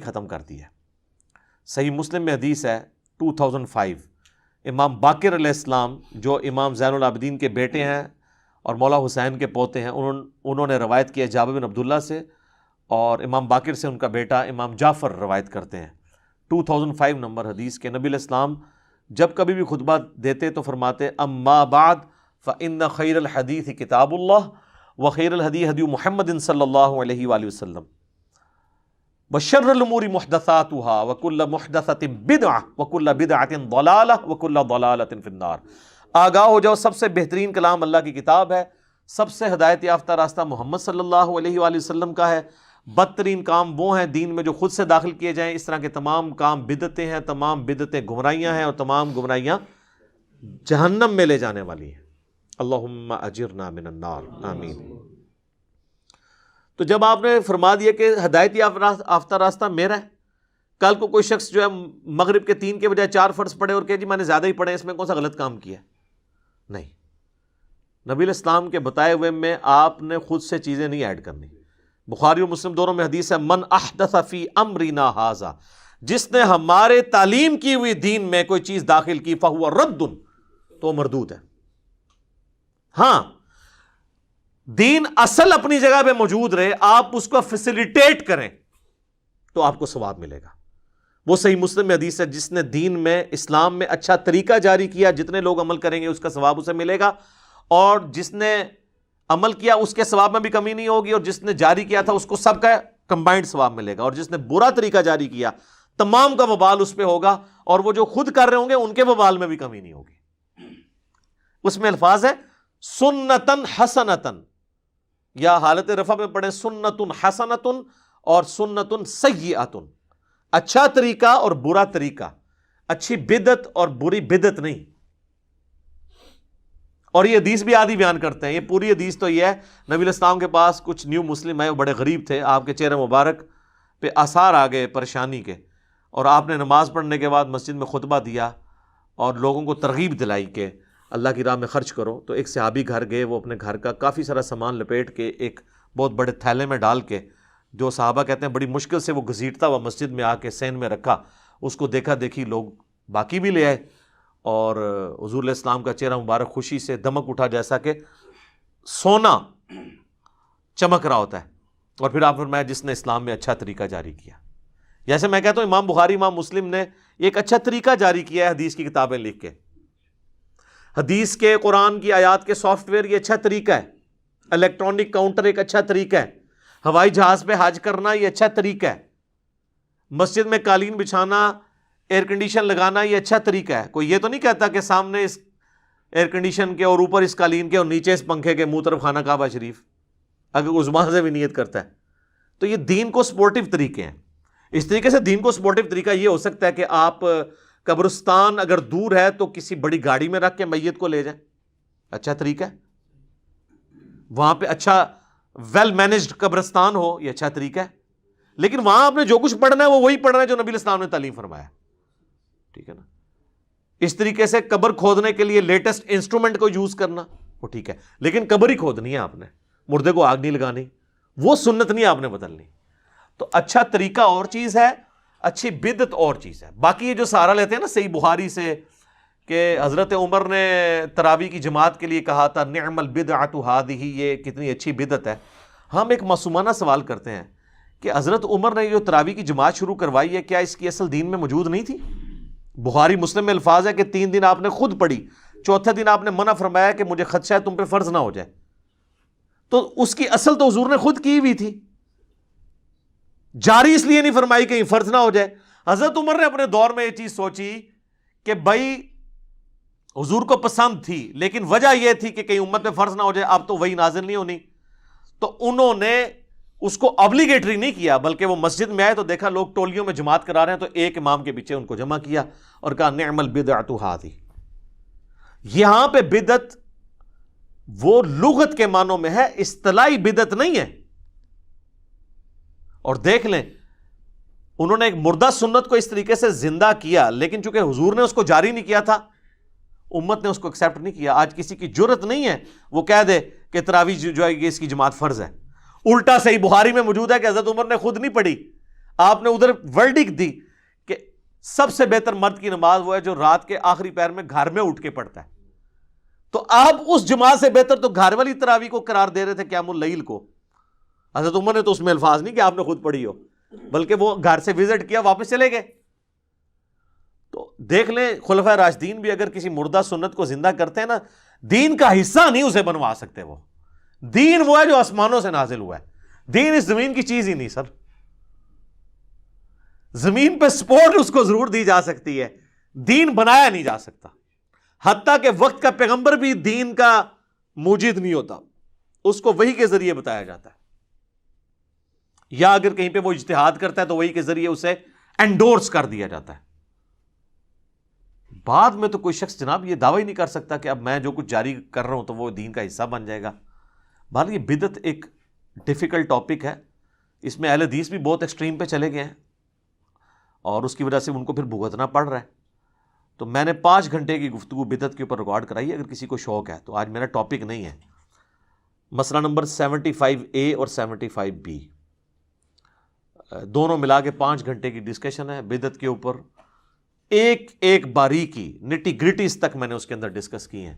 ختم کر دی ہے۔ صحیح مسلم میں حدیث ہے 2005، امام باقر علیہ السلام جو امام زین العابدین کے بیٹے ہیں اور مولا حسین کے پوتے ہیں، انہوں نے روایت کیا جابر بن عبداللہ سے، اور امام باقر سے ان کا بیٹا امام جعفر روایت کرتے ہیں 2005 نمبر حدیث کے، نبی علیہ السلام جب کبھی بھی خطبہ دیتے تو فرماتے اما بعد فإن خیر الحدیث کتاب اللہ وخیر الہدی ہدی محمد صلی اللہ علیہ وآلہ وسلم وشر الامور محدثاتها وکل محدثۃ بدعہ وکل بدعۃ ضلالہ وکل ضلالۃ فی النار۔ آگاہ ہو جاؤ، سب سے بہترین کلام اللہ کی کتاب ہے، سب سے ہدایت یافتہ راستہ محمد صلی اللہ علیہ وآلہ وسلم کا ہے، بدترین کام وہ ہیں دین میں جو خود سے داخل کیے جائیں، اس طرح کے تمام کام بدعتیں ہیں، تمام بدعتیں گمراہیاں ہیں، اور تمام گمراہیاں جہنم میں لے جانے والی ہیں۔ اللہم اجرنا من النار، آمین۔ تو جب آپ نے فرما دیا کہ ہدایت یافتہ راستہ میرا ہے، کل کو کوئی شخص جو ہے مغرب کے 3 کے بجائے 4 فرض پڑھے اور کہ جی میں نے زیادہ ہی پڑھے، اس میں کون سا غلط کام کیا ہے؟ نہیں، نبی علیہ السلام کے بتائے ہوئے میں آپ نے خود سے چیزیں نہیں ایڈ کرنی۔ بخاری اور مسلم دونوں میں حدیث ہے من احدث فی امرنا ھذا، جس نے ہمارے تعلیم کی ہوئی دین میں کوئی چیز داخل کی فہو رد، تو مردود ہے۔ ہاں، دین اصل اپنی جگہ پہ موجود رہے، آپ اس کو فیسیلیٹیٹ کریں تو آپ کو ثواب ملے گا۔ وہ صحیح مسلم میں حدیث ہے جس نے دین میں، اسلام میں اچھا طریقہ جاری کیا، جتنے لوگ عمل کریں گے اس کا ثواب اسے ملے گا، اور جس نے عمل کیا اس کے ثواب میں بھی کمی نہیں ہوگی، اور جس نے جاری کیا تھا اس کو سب کا کمبائنڈ ثواب ملے گا، اور جس نے برا طریقہ جاری کیا تمام کا وبال اس پہ ہوگا، اور وہ جو خود کر رہے ہوں گے ان کے وبال میں بھی کمی نہیں ہوگی۔ اس میں الفاظ ہے سنتن حسنتن، یا حالت رفع میں پڑھیں سنتن حسنتن اور سنتن سیئتن، اچھا طریقہ اور برا طریقہ، اچھی بدعت اور بری بدعت نہیں۔ اور یہ حدیث بھی آدھی بیان کرتے ہیں، یہ پوری حدیث تو یہ ہے، نبی علیہ السلام کے پاس کچھ نیو مسلم آئے، وہ بڑے غریب تھے، آپ کے چہرے مبارک پہ آثار آ گئے پریشانی کے، اور آپ نے نماز پڑھنے کے بعد مسجد میں خطبہ دیا اور لوگوں کو ترغیب دلائی کہ اللہ کی راہ میں خرچ کرو۔ تو ایک صحابی گھر گئے، وہ اپنے گھر کا کافی سارا سامان لپیٹ کے ایک بہت بڑے تھیلے میں ڈال کے، جو صحابہ کہتے ہیں بڑی مشکل سے وہ گھسیٹتا ہوا مسجد میں آ کے سین میں رکھا، اس کو دیکھا دیکھی لوگ باقی بھی لے آئے، اور حضور علیہ السلام کا چہرہ مبارک خوشی سے دمک اٹھا جیسا کہ سونا چمک رہا ہوتا ہے، اور پھر آپ فرمایا جس نے اسلام میں اچھا طریقہ جاری کیا۔ جیسے میں کہتا ہوں امام بخاری امام مسلم نے ایک اچھا طریقہ جاری کیا ہے حدیث کی کتابیں لکھ کے، حدیث کے، قرآن کی آیات کے سافٹ ویئر یہ اچھا طریقہ ہے، الیکٹرانک کاؤنٹر ایک اچھا طریقہ ہے، ہوائی جہاز پہ حج کرنا یہ اچھا طریقہ ہے، مسجد میں قالین بچھانا، ایئر کنڈیشن لگانا یہ اچھا طریقہ ہے۔ کوئی یہ تو نہیں کہتا کہ سامنے اس ایئر کنڈیشن کے اور اوپر اس قالین کے اور نیچے اس پنکھے کے منہ طرف خانہ کعبہ شریف، اگر کوئی زبان سے بھی نیت کرتا ہے تو یہ دین کو سپورٹیو طریقے ہیں۔ اس طریقے سے دین کو سپورٹیو طریقہ یہ ہو سکتا ہے کہ آپ قبرستان اگر دور ہے تو کسی بڑی گاڑی میں رکھ کے میت کو لے جائیں، اچھا طریقہ ہے۔ وہاں پہ اچھا ویل مینجڈ قبرستان ہو، یہ اچھا طریقہ ہے، لیکن وہاں آپ نے جو کچھ پڑھنا ہے وہ وہی پڑھنا ہے جو نبی علیہ السلام نے تعلیم فرمایا، ٹھیک ہے نا۔ اس طریقے سے قبر کھودنے کے لیے لیٹسٹ انسٹرومنٹ کو یوز کرنا وہ ٹھیک ہے، لیکن قبر ہی کھودنی ہے آپ نے، مردے کو آگ نہیں لگانی، وہ سنت نہیں آپ نے بدلنی۔ تو اچھا طریقہ اور چیز ہے، اچھی بدعت اور چیز ہے۔ باقی یہ جو سہارا لیتے ہیں نا صحیح بخاری سے کہ حضرت عمر نے تراویح کی جماعت کے لیے کہا تھا نعم البدعۃ ھذہ، یہ کتنی اچھی بدعت ہے۔ ہم ایک معصومانہ سوال کرتے ہیں کہ حضرت عمر نے جو تراویح کی جماعت شروع کروائی ہے، کیا اس کی اصل دین میں موجود نہیں تھی؟ بخاری مسلم میں الفاظ ہے کہ 3 دن آپ نے خود پڑھی، چوتھے دن آپ نے منع فرمایا کہ مجھے خدشہ ہے تم پہ فرض نہ ہو جائے، تو اس کی اصل تو حضور نے خود کی ہوئی تھی، جاری اس لیے نہیں فرمائی کہ فرض نہ ہو جائے۔ حضرت عمر نے اپنے دور میں یہ چیز سوچی کہ بھائی حضور کو پسند تھی، لیکن وجہ یہ تھی کہ کہیں امت میں فرض نہ ہو جائے، اب تو وہی نازل نہیں ہونی، تو انہوں نے اس کو ابلیگیٹری نہیں کیا، بلکہ وہ مسجد میں آئے تو دیکھا لوگ ٹولیوں میں جماعت کرا رہے ہیں، تو ایک امام کے پیچھے ان کو جمع کیا اور کہا نعم البدعۃ ھذہ۔ یہاں پہ بدعت وہ لغت کے معنوں میں ہے، اصطلاحی بدعت نہیں ہے۔ اور دیکھ لیں انہوں نے ایک مردہ سنت کو اس طریقے سے زندہ کیا، لیکن چونکہ حضور نے اس کو جاری نہیں کیا تھا، امت نے اس کو ایکسیپٹ نہیں کیا۔ آج کسی کی جرت نہیں ہے وہ کہہ دے کہ تراویح جو ہے اس کی جماعت فرض ہے۔ الٹا صحیح بخاری میں موجود ہے کہ حضرت عمر نے خود نہیں پڑھی، آپ نے ادھر ورڈکٹ دی کہ سب سے بہتر مرد کی نماز وہ ہے جو رات کے آخری پہر میں گھر میں اٹھ کے پڑھتا ہے، تو آپ اس جماعت سے بہتر تو گھر والی تراویح کو قرار دے رہے تھے قیام اللیل کو. حضرت عمر نے تو اس میں الفاظ نہیں کہ آپ نے خود پڑھی ہو، بلکہ وہ گھر سے وزٹ کیا واپس چلے گئے. تو دیکھ لیں خلفائے راشدین بھی اگر کسی مردہ سنت کو زندہ کرتے ہیں نا، دین کا حصہ نہیں اسے بنوا سکتے. وہ دین وہ ہے جو آسمانوں سے نازل ہوا ہے، دین اس زمین کی چیز ہی نہیں سر. زمین پہ سپورٹ اس کو ضرور دی جا سکتی ہے، دین بنایا نہیں جا سکتا. حتیٰ کہ وقت کا پیغمبر بھی دین کا موجد نہیں ہوتا، اس کو وحی کے ذریعے بتایا جاتا ہے، یا اگر کہیں پہ وہ اجتہاد کرتا ہے تو وحی کے ذریعے اسے انڈورس کر دیا جاتا ہے. بعد میں تو کوئی شخص جناب یہ دعویٰ ہی نہیں کر سکتا کہ اب میں جو کچھ جاری کر رہا ہوں تو وہ دین کا حصہ بن جائے گا. بہرحال یہ بدعت ایک ڈیفیکلٹ ٹاپک ہے، اس میں اہل حدیث بھی بہت ایکسٹریم پہ چلے گئے ہیں اور اس کی وجہ سے ان کو پھر بھگتنا پڑ رہا ہے. تو میں نے 5 گھنٹے کی گفتگو بدعت کے اوپر ریکارڈ کرائی ہے، اگر کسی کو شوق ہے تو. آج میرا ٹاپک نہیں ہے. مسئلہ نمبر 75A اور 75B دونوں ملا کے 5 گھنٹے کی ڈسکشن ہے بدعت کے اوپر. ایک ایک باریکی نٹی گریٹیز تک میں نے اس کے اندر ڈسکس کی ہیں.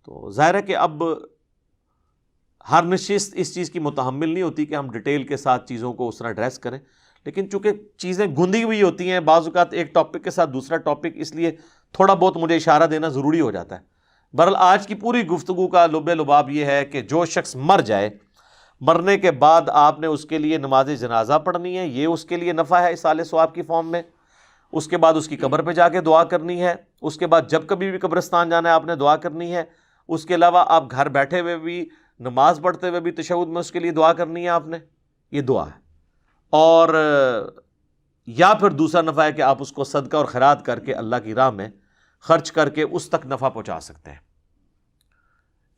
تو ظاہر ہے کہ اب ہر نشست اس چیز کی متحمل نہیں ہوتی کہ ہم ڈیٹیل کے ساتھ چیزوں کو اس طرح ایڈریس کریں، لیکن چونکہ چیزیں گندی ہوئی ہوتی ہیں بعض اوقات ایک ٹاپک کے ساتھ دوسرا ٹاپک، اس لیے تھوڑا بہت مجھے اشارہ دینا ضروری ہو جاتا ہے. بہرحال آج کی پوری گفتگو کا لب لباب یہ ہے کہ جو شخص مر جائے، مرنے کے بعد آپ نے اس کے لیے نماز جنازہ پڑھنی ہے، یہ اس کے لیے نفع ہے اصالہ ثواب کی فارم میں. اس کے بعد اس کی قبر پہ جا کے دعا کرنی ہے. اس کے بعد جب کبھی بھی قبرستان جانا ہے آپ نے دعا کرنی ہے. اس کے علاوہ آپ گھر بیٹھے ہوئے بھی نماز پڑھتے ہوئے بھی تشہد میں اس کے لیے دعا کرنی ہے آپ نے. یہ دعا ہے. اور یا پھر دوسرا نفع ہے کہ آپ اس کو صدقہ اور خیرات کر کے اللہ کی راہ میں خرچ کر کے اس تک نفع پہنچا سکتے ہیں.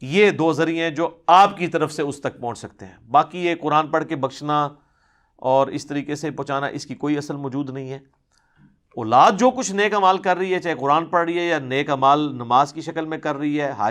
یہ 2 ذریعے ہیں جو آپ کی طرف سے اس تک پہنچ سکتے ہیں. باقی یہ قرآن پڑھ کے بخشنا اور اس طریقے سے پہنچانا، اس کی کوئی اصل موجود نہیں ہے. اولاد جو کچھ نیک اعمال کر رہی ہے، چاہے قرآن پڑھ رہی ہے یا نیک اعمال نماز کی شکل میں کر رہی ہے،